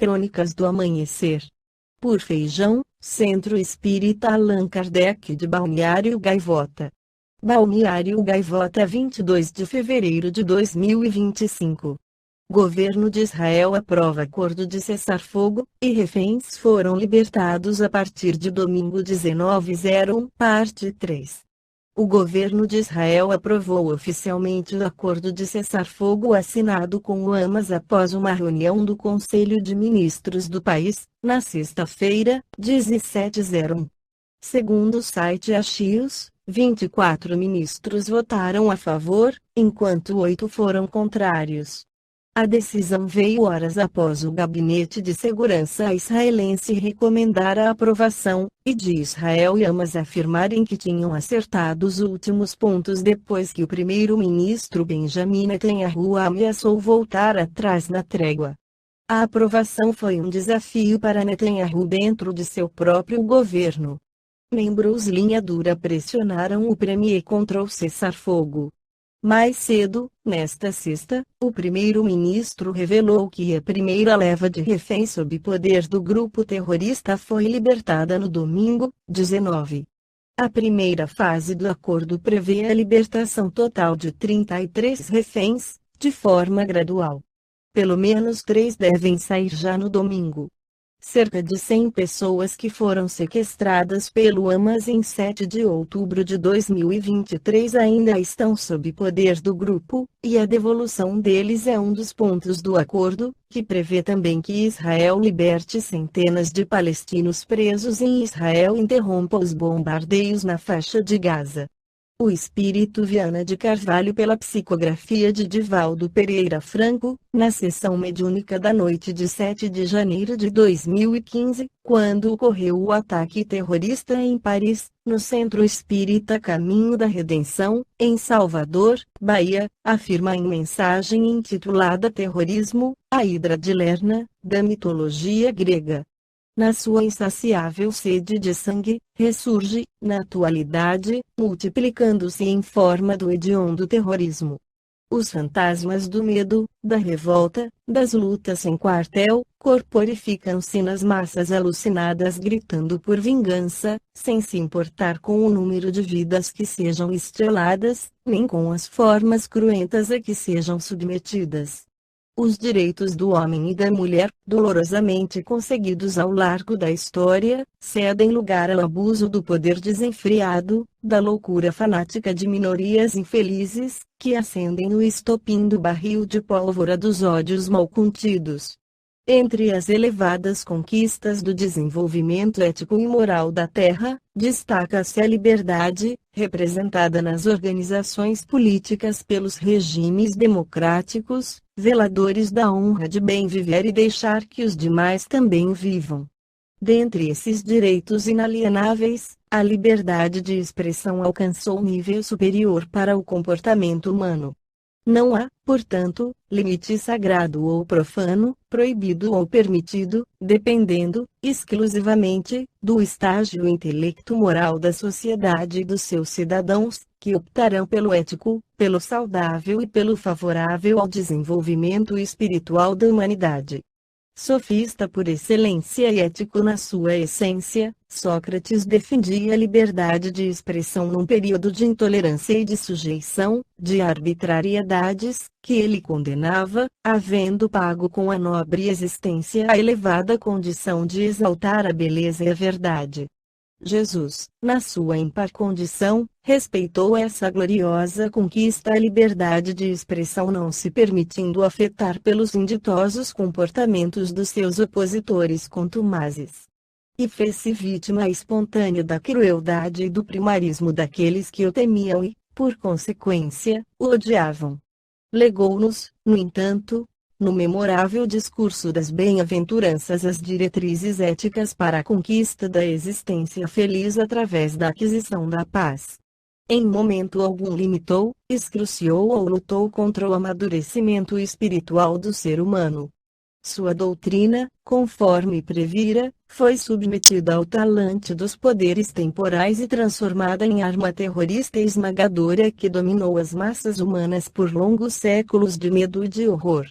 Crônicas do Amanhecer. Por Feijão, Centro Espírita Allan Kardec de Balneário Gaivota. Balneário Gaivota, 22 de fevereiro de 2025. Governo de Israel aprova acordo de cessar-fogo, e reféns foram libertados a partir de domingo 19/01, parte 3. O governo de Israel aprovou oficialmente o acordo de cessar-fogo assinado com o Hamas após uma reunião do Conselho de Ministros do país, na sexta-feira, 17/01. Segundo o site Axios, 24 ministros votaram a favor, enquanto 8 foram contrários. A decisão veio horas após o Gabinete de Segurança israelense recomendar a aprovação, e de Israel e Hamas afirmarem que tinham acertado os últimos pontos depois que o primeiro-ministro Benjamin Netanyahu ameaçou voltar atrás na trégua. A aprovação foi um desafio para Netanyahu dentro de seu próprio governo. Membros linha dura pressionaram o premier contra o cessar-fogo. Mais cedo, nesta sexta, o primeiro-ministro revelou que a primeira leva de reféns sob poder do grupo terrorista foi libertada no domingo, 19. A primeira fase do acordo prevê a libertação total de 33 reféns, de forma gradual. Pelo menos 3 devem sair já no domingo. Cerca de 100 pessoas que foram sequestradas pelo Hamas em 7 de outubro de 2023 ainda estão sob poder do grupo, e a devolução deles é um dos pontos do acordo, que prevê também que Israel liberte centenas de palestinos presos em Israel e interrompa os bombardeios na faixa de Gaza. O Espírito Viana de Carvalho, pela psicografia de Divaldo Pereira Franco, na sessão mediúnica da noite de 7 de janeiro de 2015, quando ocorreu o ataque terrorista em Paris, no Centro Espírita Caminho da Redenção, em Salvador, Bahia, afirma em mensagem intitulada Terrorismo, a Hidra de Lerna, da mitologia grega. Na sua insaciável sede de sangue, ressurge, na atualidade, multiplicando-se em forma do hediondo terrorismo. Os fantasmas do medo, da revolta, das lutas sem quartel, corporificam-se nas massas alucinadas gritando por vingança, sem se importar com o número de vidas que sejam estreladas, nem com as formas cruentas a que sejam submetidas. Os direitos do homem e da mulher, dolorosamente conseguidos ao largo da história, cedem lugar ao abuso do poder desenfreado, da loucura fanática de minorias infelizes, que acendem no estopim do barril de pólvora dos ódios mal contidos. Entre as elevadas conquistas do desenvolvimento ético e moral da Terra, destaca-se a liberdade, representada nas organizações políticas pelos regimes democráticos, zeladores da honra de bem viver e deixar que os demais também vivam. Dentre esses direitos inalienáveis, a liberdade de expressão alcançou um nível superior para o comportamento humano. Não há, portanto, limite sagrado ou profano, proibido ou permitido, dependendo, exclusivamente, do estágio intelecto-moral da sociedade e dos seus cidadãos, que optarão pelo ético, pelo saudável e pelo favorável ao desenvolvimento espiritual da humanidade. Sofista por excelência e ético na sua essência, Sócrates defendia a liberdade de expressão num período de intolerância e de sujeição, de arbitrariedades, que ele condenava, havendo pago com a nobre existência a elevada condição de exaltar a beleza e a verdade. Jesus, na sua ímpar condição, respeitou essa gloriosa conquista, a liberdade de expressão, não se permitindo afetar pelos inditosos comportamentos dos seus opositores contumazes. E fez-se vítima espontânea da crueldade e do primarismo daqueles que o temiam e, por consequência, o odiavam. Legou-nos, no entanto, no memorável discurso das bem-aventuranças, as diretrizes éticas para a conquista da existência feliz através da aquisição da paz. Em momento algum limitou, excruciou ou lutou contra o amadurecimento espiritual do ser humano. Sua doutrina, conforme previra, foi submetida ao talante dos poderes temporais e transformada em arma terrorista e esmagadora que dominou as massas humanas por longos séculos de medo e de horror.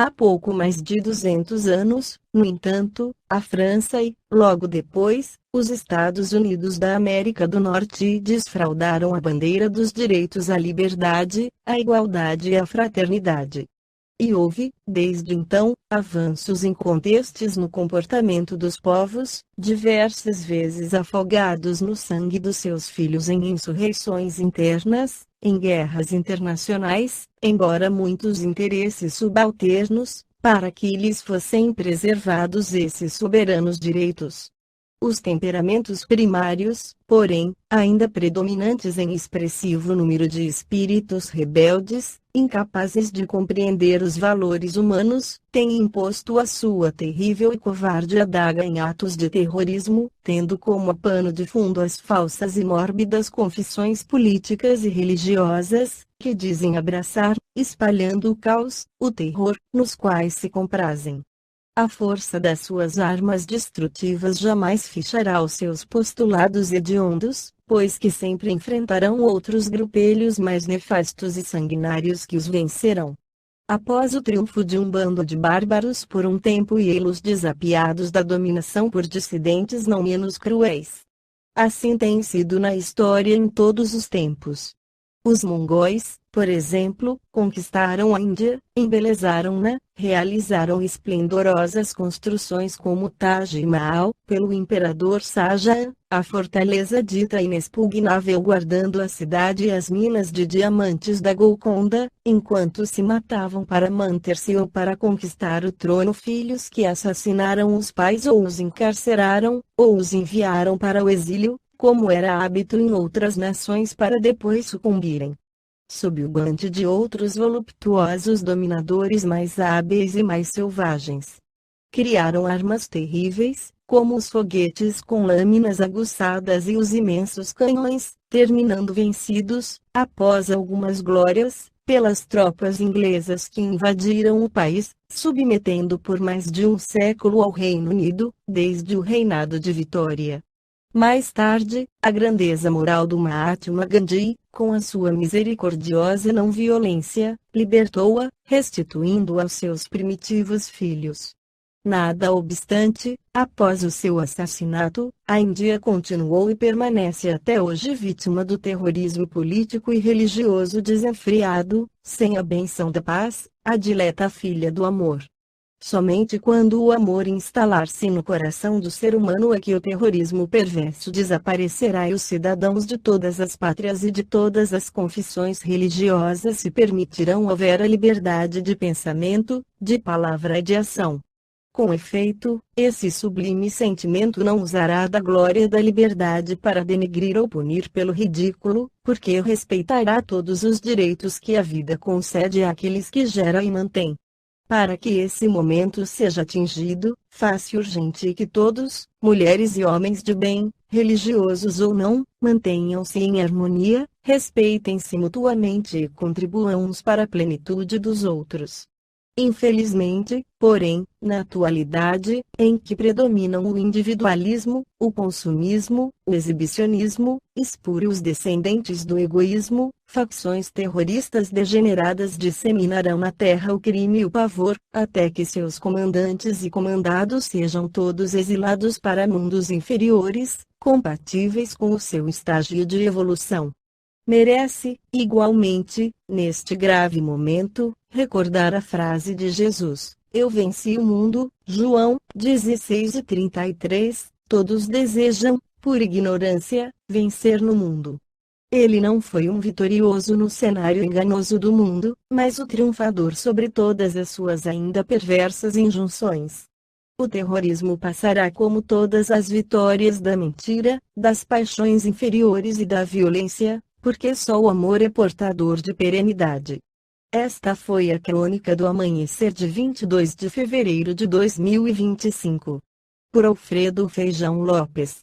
Há pouco mais de 200 anos, no entanto, a França e, logo depois, os Estados Unidos da América do Norte desfraldaram a bandeira dos direitos à liberdade, à igualdade e à fraternidade. E houve, desde então, avanços incontestes no comportamento dos povos, diversas vezes afogados no sangue dos seus filhos em insurreições internas, em guerras internacionais, embora muitos interesses subalternos, para que lhes fossem preservados esses soberanos direitos. Os temperamentos primários, porém, ainda predominantes em expressivo número de espíritos rebeldes, incapazes de compreender os valores humanos, têm imposto a sua terrível e covarde adaga em atos de terrorismo, tendo como pano de fundo as falsas e mórbidas confissões políticas e religiosas, que dizem abraçar, espalhando o caos, o terror, nos quais se comprazem. A força das suas armas destrutivas jamais fichará os seus postulados hediondos, pois que sempre enfrentarão outros grupelhos mais nefastos e sanguinários que os vencerão. Após o triunfo de um bando de bárbaros por um tempo e eles desapiados da dominação por dissidentes não menos cruéis. Assim tem sido na história em todos os tempos. Os mongóis, por exemplo, conquistaram a Índia, embelezaram-na, realizaram esplendorosas construções como o Taj Mahal, pelo imperador Shah Jahan, a fortaleza dita inexpugnável guardando a cidade e as minas de diamantes da Golconda, enquanto se matavam para manter-se ou para conquistar o trono filhos que assassinaram os pais ou os encarceraram, ou os enviaram para o exílio, como era hábito em outras nações para depois sucumbirem. Sob o guante de outros voluptuosos dominadores mais hábeis e mais selvagens. Criaram armas terríveis, como os foguetes com lâminas aguçadas e os imensos canhões, terminando vencidos, após algumas glórias, pelas tropas inglesas que invadiram o país, submetendo por mais de um século ao Reino Unido, desde o reinado de Vitória. Mais tarde, a grandeza moral do Mahatma Gandhi, com a sua misericordiosa não-violência, libertou-a, restituindo-a aos seus primitivos filhos. Nada obstante, após o seu assassinato, a Índia continuou e permanece até hoje vítima do terrorismo político e religioso desenfreado, sem a benção da paz, a dileta filha do amor. Somente quando o amor instalar-se no coração do ser humano é que o terrorismo perverso desaparecerá e os cidadãos de todas as pátrias e de todas as confissões religiosas se permitirão a vera liberdade de pensamento, de palavra e de ação. Com efeito, esse sublime sentimento não usará da glória da liberdade para denegrir ou punir pelo ridículo, porque respeitará todos os direitos que a vida concede àqueles que gera e mantém. Para que esse momento seja atingido, faz-se urgente que todos, mulheres e homens de bem, religiosos ou não, mantenham-se em harmonia, respeitem-se mutuamente e contribuam uns para a plenitude dos outros. Infelizmente, porém, na atualidade, em que predominam o individualismo, o consumismo, o exibicionismo, espúrios descendentes do egoísmo, facções terroristas degeneradas disseminarão na terra o crime e o pavor, até que seus comandantes e comandados sejam todos exilados para mundos inferiores, compatíveis com o seu estágio de evolução. Merece, igualmente, neste grave momento, recordar a frase de Jesus: Eu venci o mundo, João 16:33. Todos desejam, por ignorância, vencer no mundo. Ele não foi um vitorioso no cenário enganoso do mundo, mas o triunfador sobre todas as suas ainda perversas injunções. O terrorismo passará como todas as vitórias da mentira, das paixões inferiores e da violência, porque só o amor é portador de perenidade. Esta foi a crônica do amanhecer de 22 de fevereiro de 2025. Por Alfredo Feijão Lopes.